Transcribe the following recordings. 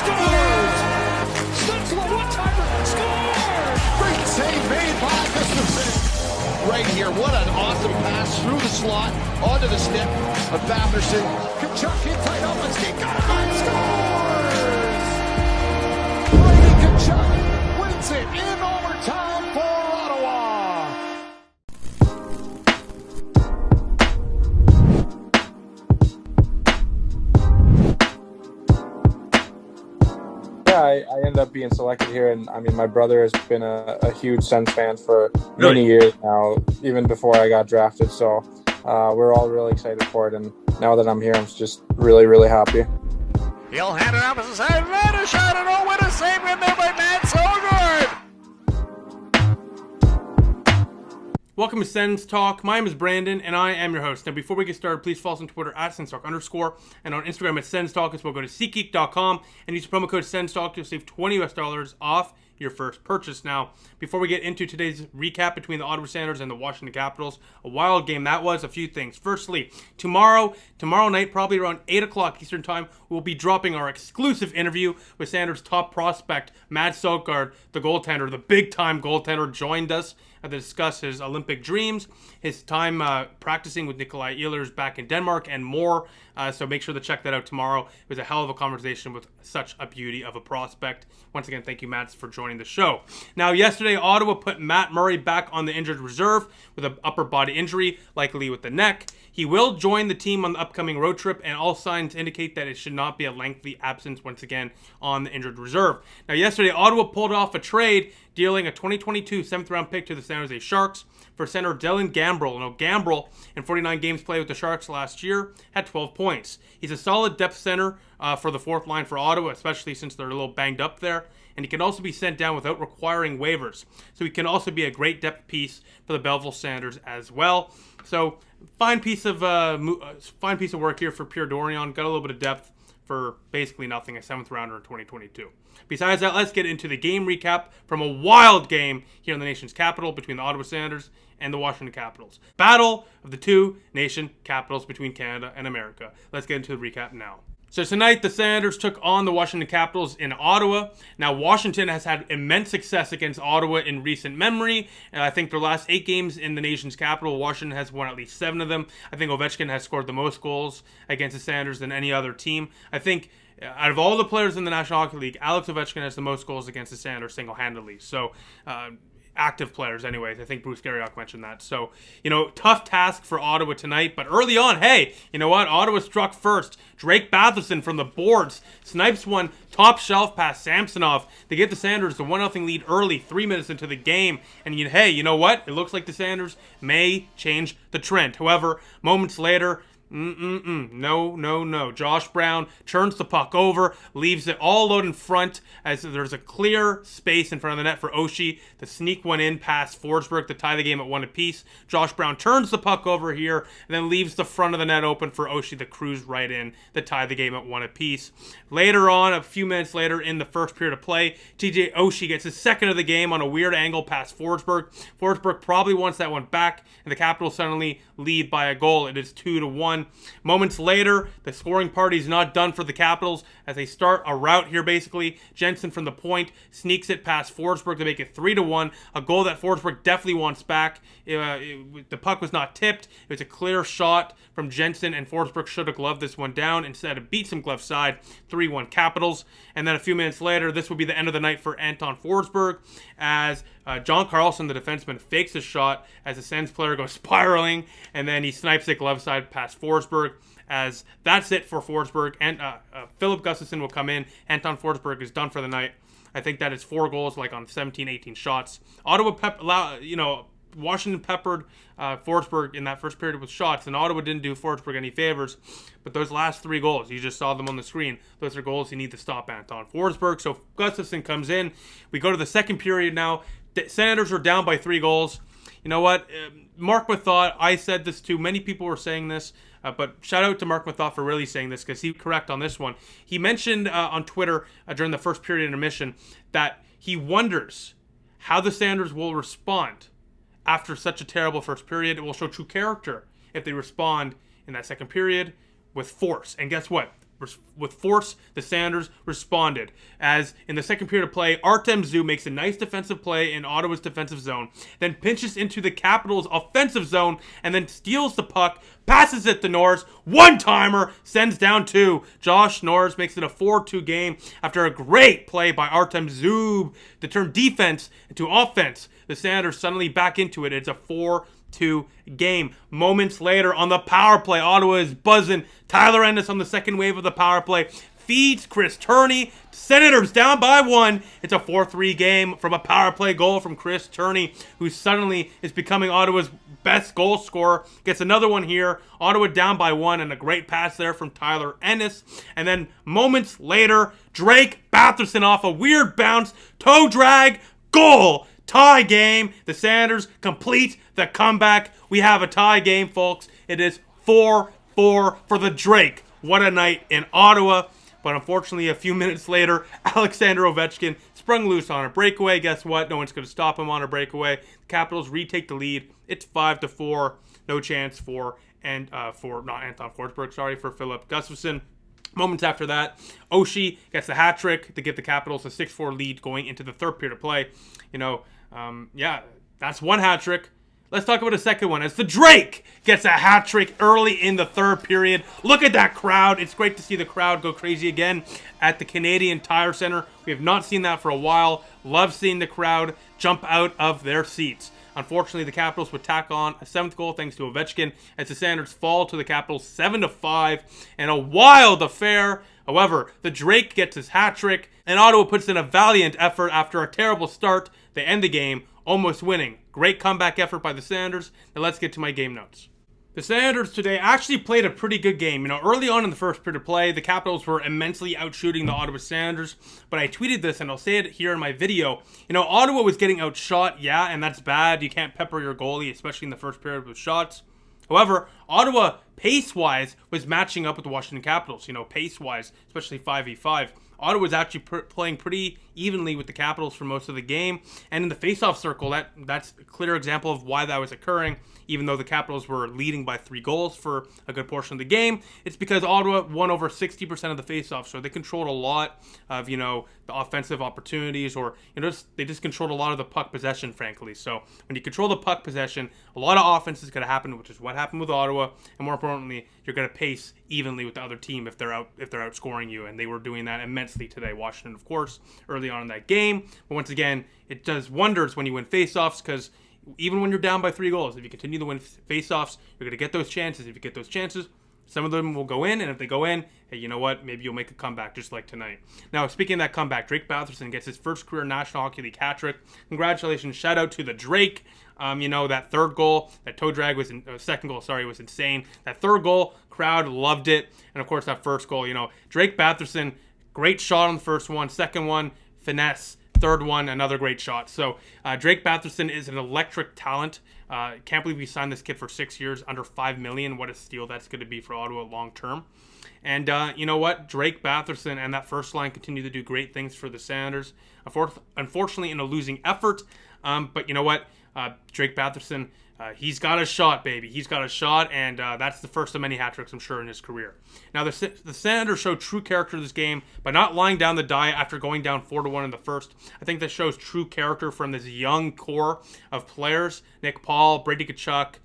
scores! Stutzla, one-timer, scores! Great save made by Gustafsson. Right here, what an awesome pass through the slot, onto the stick of Batherson. Kachuk in tight up, and Steve scores! Brady Kachuk wins it in overtime for Ottawa. Yeah, I ended up being selected here, and I mean, my brother has been a huge Sens fan for many years now, even before I got drafted. So we're all really excited for it, and now that I'm here, I'm just really, really happy. He'll hand it off as a side, and a shot, and oh, what a save in there by Matt Sogard! Welcome to Sens Talk. My name is Brandon, and I am your host. Now, before we get started, please follow us on Twitter at SensTalk_, and on Instagram at SensTalk, as well. Go to SeatGeek.com and use the promo code SensTalk to save $20 off your first purchase. Now, before we get into today's recap between the Ottawa Senators and the Washington Capitals, a wild game that was. A few things. Firstly, tomorrow night, probably around 8 o'clock Eastern Time, we'll be dropping our exclusive interview with Senators' top prospect, Matt Sogard, the goaltender, the big-time goaltender, joined us to discuss his Olympic dreams, his time practicing with Nikolai Ehlers back in Denmark, and more. So make sure to check that out tomorrow. It was a hell of a conversation with such a beauty of a prospect. Once again, thank you, Matt, for joining the show. Now, yesterday, Ottawa put Matt Murray back on the injured reserve with an upper body injury, likely with the neck. He will join the team on the upcoming road trip, and all signs indicate that it should not be a lengthy absence once again on the injured reserve. Now, yesterday, Ottawa pulled off a trade, dealing a 2022 7th-round pick to the San Jose Sharks for center Dylan Gambrell. Now, Gambrell, in 49 games played with the Sharks last year, had 12 points. He's a solid depth center for the fourth line for Ottawa, especially since they're a little banged up there. And he can also be sent down without requiring waivers. So he can also be a great depth piece for the Belleville Senators as well. So fine piece of work here for Pierre Dorion. Got a little bit of depth for basically nothing, a 7th rounder in 2022. Besides that, let's get into the game recap from a wild game here in the nation's capital between the Ottawa Senators and the Washington Capitals. Battle of the two nation capitals between Canada and America. Let's get into the recap now. So tonight, the Senators took on the Washington Capitals in Ottawa. Now, Washington has had immense success against Ottawa in recent memory. And I think their last 8 games in the nation's capital, Washington has won at least 7 of them. I think Ovechkin has scored the most goals against the Senators than any other team. I think out of all the players in the National Hockey League, Alex Ovechkin has the most goals against the Senators single-handedly. So, active players anyways. I think Bruce Garriock mentioned that. So, tough task for Ottawa tonight. But early on, hey, you know what? Ottawa struck first. Drake Batherson from the boards snipes one top shelf past Samsonov to get the Senators the 1-0 lead early, 3 minutes into the game. And hey, you know what? It looks like the Senators may change the trend. However, moments later, No. Josh Brown turns the puck over, leaves it all out in front as there's a clear space in front of the net for Oshie to sneak one in past Forsberg to tie the game at 1 apiece. Josh Brown turns the puck over here and then leaves the front of the net open for Oshie to cruise right in to tie the game at 1 apiece. Later on, a few minutes later in the first period of play, TJ Oshie gets his second of the game on a weird angle past Forsberg. Forsberg probably wants that one back, and the Capitals suddenly lead by a goal. It is 2-1. Moments later, the scoring party is not done for the Capitals as they start a rout here basically. Jensen from the point sneaks it past Forsberg to make it 3-1, a goal that Forsberg definitely wants back. The puck was not tipped. It was a clear shot from Jensen, and Forsberg should have gloved this one down. Instead, it beats him glove side, 3-1 Capitals. And then a few minutes later, this would be the end of the night for Anton Forsberg as John Carlson, the defenseman, fakes a shot as the Sens player goes spiraling, and then he snipes it glove side past Forsberg. As that's it for Forsberg, and Philip Gustafsson will come in. Anton Forsberg is done for the night. I think that is 4 goals, like on 17, 18 shots. Washington peppered Forsberg in that first period with shots, and Ottawa didn't do Forsberg any favors. But those last 3 goals, you just saw them on the screen. Those are goals you need to stop Anton Forsberg. So Gustafsson comes in. We go to the second period now. The Senators are down by 3 goals. You know what? Mark Mathot, I said this too. Many people were saying this. But shout out to Mark Mathot for really saying this, because he's correct on this one. He mentioned on Twitter during the first period intermission that he wonders how the Senators will respond after such a terrible first period. It will show true character if they respond in that second period with force. And guess what? with force, the Sounders responded. As in the second period of play, Artem Zub makes a nice defensive play in Ottawa's defensive zone, then pinches into the Capitals' offensive zone, and then steals the puck, passes it to Norris, one-timer, sends down 2. Josh Norris makes it a 4-2 game after a great play by Artem Zub to turn defense into offense. The Sounders suddenly back into it. It's a 4-2 game. Moments later on the power play, Ottawa is buzzing. Tyler Ennis on the second wave of the power play feeds Chris Turney. Senators down by 1. It's a 4-3 game from a power play goal from Chris Turney, who suddenly is becoming Ottawa's best goal scorer. Gets another one here. Ottawa down by 1, and a great pass there from Tyler Ennis. And then moments later, Drake Batherson off a weird bounce, toe drag, goal. Tie game. The Sounders complete the comeback. We have a tie game, folks. It is 4-4 for the Drake. What a night in Ottawa. But unfortunately, a few minutes later, Alexander Ovechkin sprung loose on a breakaway. Guess what? No one's going to stop him on a breakaway. The Capitals retake the lead. It's 5-4. No chance for not Anton Forsberg, for Philip Gustafsson. Moments after that, Oshie gets the hat trick to give the Capitals a 6-4 lead going into the third period of play. That's one hat trick. Let's talk about a second one as the Drake gets a hat trick early in the third period. Look at that crowd. It's great to see the crowd go crazy again at the Canadian Tire Center. We have not seen that for a while. Love seeing the crowd jump out of their seats. Unfortunately, the Capitals would tack on a 7th goal thanks to Ovechkin as the Sounders fall to the Capitals 7-5 in a wild affair. However, the Drake gets his hat trick, and Ottawa puts in a valiant effort after a terrible start. They end the game, almost winning. Great comeback effort by the Sounders. Now let's get to my game notes. The Sounders today actually played a pretty good game. Early on in the first period of play, the Capitals were immensely outshooting the Ottawa Sounders, but I tweeted this, and I'll say it here in my video. Ottawa was getting outshot, yeah, and that's bad. You can't pepper your goalie, especially in the first period with shots. However, Ottawa, pace-wise, was matching up with the Washington Capitals, pace-wise, especially 5v5. Ottawa was actually playing pretty evenly with the Capitals for most of the game. And in the face-off circle, that's a clear example of why that was occurring. Even though the Capitals were leading by 3 goals for a good portion of the game, it's because Ottawa won over 60% of the face-offs. So they controlled a lot of, the offensive opportunities, or, they just controlled a lot of the puck possession, frankly. So when you control the puck possession, a lot of offense is going to happen, which is what happened with Ottawa. And more importantly, you're going to pace evenly with the other team if they're outscoring you. And they were doing that immensely today. Washington, of course, early on in that game. But once again, it does wonders when you win face-offs, because even when you're down by 3 goals, if you continue to win face-offs, you're going to get those chances. If you get those chances, some of them will go in, and if they go in, hey, you know what? Maybe you'll make a comeback just like tonight. Now, speaking of that comeback, Drake Batherson gets his first career National Hockey League hat trick. Congratulations. Shout out to the Drake. That third goal, that toe drag was second goal, was insane. That third goal, crowd loved it. And of course, that first goal, Drake Batherson, great shot on the first one. Second one, finesse. Third one, another great shot. So Drake Batherson is an electric talent. Can't believe we signed this kid for 6 years, under $5 million. What a steal that's going to be for Ottawa long term. And you know what? Drake Batherson and that first line continue to do great things for the Sounders. Unfortunately, in a losing effort. But you know what? Drake Batherson, he's got a shot, baby. He's got a shot, and that's the first of many hat tricks, I'm sure, in his career. Now, the Sounders showed true character this game by not lying down the die after going down 4-1 in the first. I think that shows true character from this young core of players. Nick Paul, Brady Tkachuk,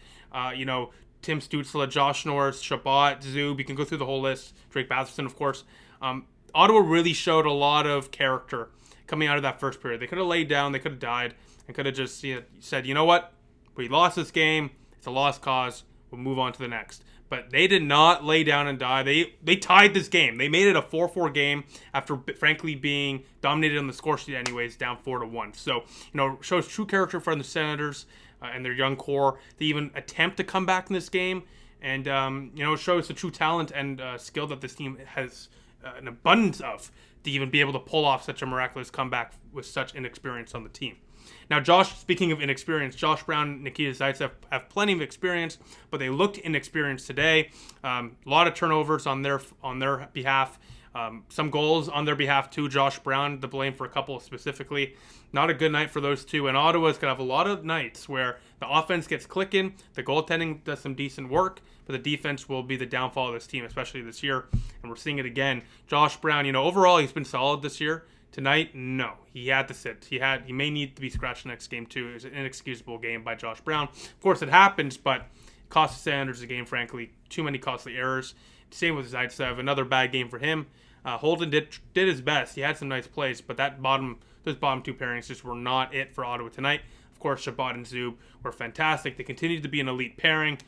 Tim Stützle, Josh Norris, Chabot, Zub. You can go through the whole list. Drake Batherson, of course. Ottawa really showed a lot of character coming out of that first period. They could have laid down. They could have died. And could have just said, you know what? We lost this game. It's a lost cause. We'll move on to the next. But they did not lay down and die. They tied this game. They made it a 4-4 game after, frankly, being dominated on the score sheet anyways, down 4-1. So, shows true character from the Senators and their young core to even attempt to come back in this game. And, shows the true talent and skill that this team has an abundance of to even be able to pull off such a miraculous comeback with such inexperience on the team. Now, speaking of inexperience, Josh Brown and Nikita Zaitsev have plenty of experience, but they looked inexperienced today. A lot of turnovers on their behalf. Some goals on their behalf too. Josh Brown to blame for a couple specifically. Not a good night for those two. And Ottawa's going to have a lot of nights where the offense gets clicking, the goaltending does some decent work, but the defense will be the downfall of this team, especially this year, and we're seeing it again. Josh Brown, overall he's been solid this year. Tonight, no. He had to sit. He may need to be scratched next game, too. It was an inexcusable game by Josh Brown. Of course, it happens, but cost the Sanders the game, frankly. Too many costly errors. Same with Zaitsev. Another bad game for him. Holden did his best. He had some nice plays, but those bottom two pairings just were not it for Ottawa tonight. Of course, Chabot and Zub were fantastic. They continue to be an elite pairing.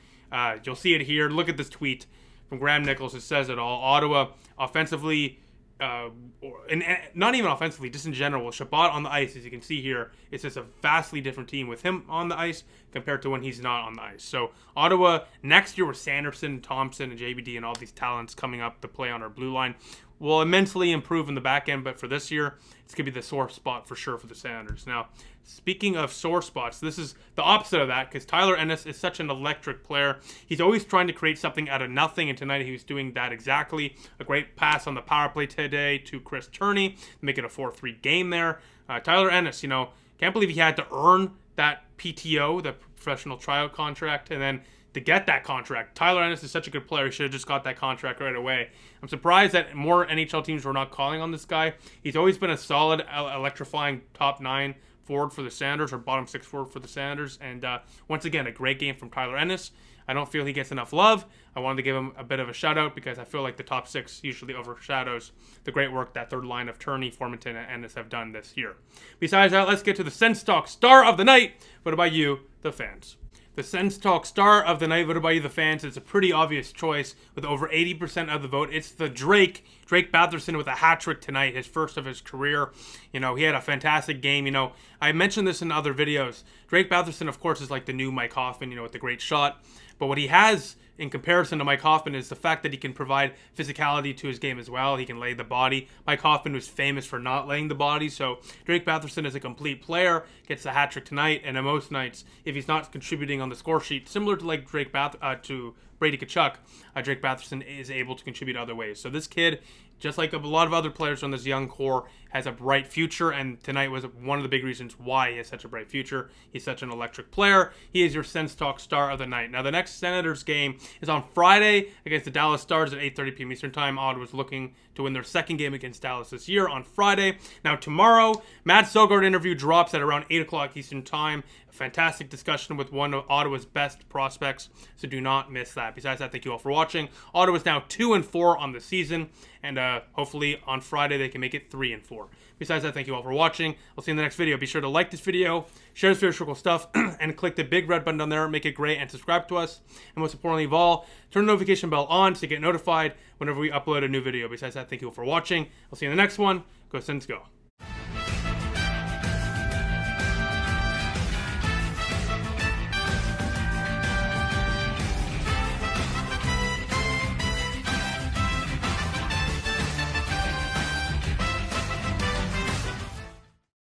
You'll see it here. Look at this tweet from Graham Nichols. It says it all. Ottawa offensively... and not even offensively, just in general, Chabot on the ice, as you can see here, it's just a vastly different team with him on the ice compared to when he's not on the ice. So Ottawa next year with Sanderson, Thompson, and JBD and all these talents coming up to play on our blue line will immensely improve in the back end, but for this year, it's going to be the sore spot for sure for the Senators. Now, speaking of sore spots, this is the opposite of that because Tyler Ennis is such an electric player. He's always trying to create something out of nothing, and tonight he was doing that exactly. A great pass on the power play today to Chris Turney, make it a 4-3 game there. Tyler Ennis, can't believe he had to earn that PTO, the professional tryout contract, and then to get that contract. Tyler Ennis is such a good player. He should have just got that contract right away. I'm surprised that more NHL teams were not calling on this guy. He's always been a solid, electrifying top 9 forward for the Sanders, or bottom 6 forward for the Sanders. And once again, a great game from Tyler Ennis. I don't feel he gets enough love. I wanted to give him a bit of a shout out because I feel like the top 6 usually overshadows the great work that third line of Turney, Formanton, and Ennis have done this year. Besides that, let's get to the Sens Talk Star of the Night. What about you, the fans? The Sens Talk Star of the Night, voted by you, the fans. It's a pretty obvious choice with over 80% of the vote. It's the Drake Batherson with a hat trick tonight, his first of his career. He had a fantastic game. I mentioned this in other videos. Drake Batherson, of course, is like the new Mike Hoffman, with the great shot. But what he has in comparison to Mike Hoffman is the fact that he can provide physicality to his game as well. He can lay the body. Mike Hoffman was famous for not laying the body, so Drake Batherson is a complete player, gets the hat trick tonight, and on most nights, if he's not contributing on the score sheet, similar to like to Brady Tkachuk, Drake Batherson is able to contribute other ways. So this kid, just like a lot of other players on this young core, has a bright future, and tonight was one of the big reasons why he has such a bright future. He's such an electric player. He is your Sens Talk Star of the Night. Now, the next Senators game is on Friday against the Dallas Stars at 8:30 p.m. Eastern Time. Ottawa's looking to win their second game against Dallas this year on Friday. Now, tomorrow, Matt Sogard interview drops at around 8 o'clock Eastern Time. A fantastic discussion with one of Ottawa's best prospects, so do not miss that. Besides that, thank you all for watching. Ottawa's now 2-4 on the season, and hopefully on Friday they can make it 3-4. Besides that, thank you all for watching. I'll see you in the next video. Be sure to like this video, share this video with cool stuff, and click the big red button down there. Make it great, and subscribe to us. And most importantly of all, turn the notification bell on so you get notified whenever we upload a new video. Besides that, thank you all for watching. I'll see you in the next one. Go Sens, go.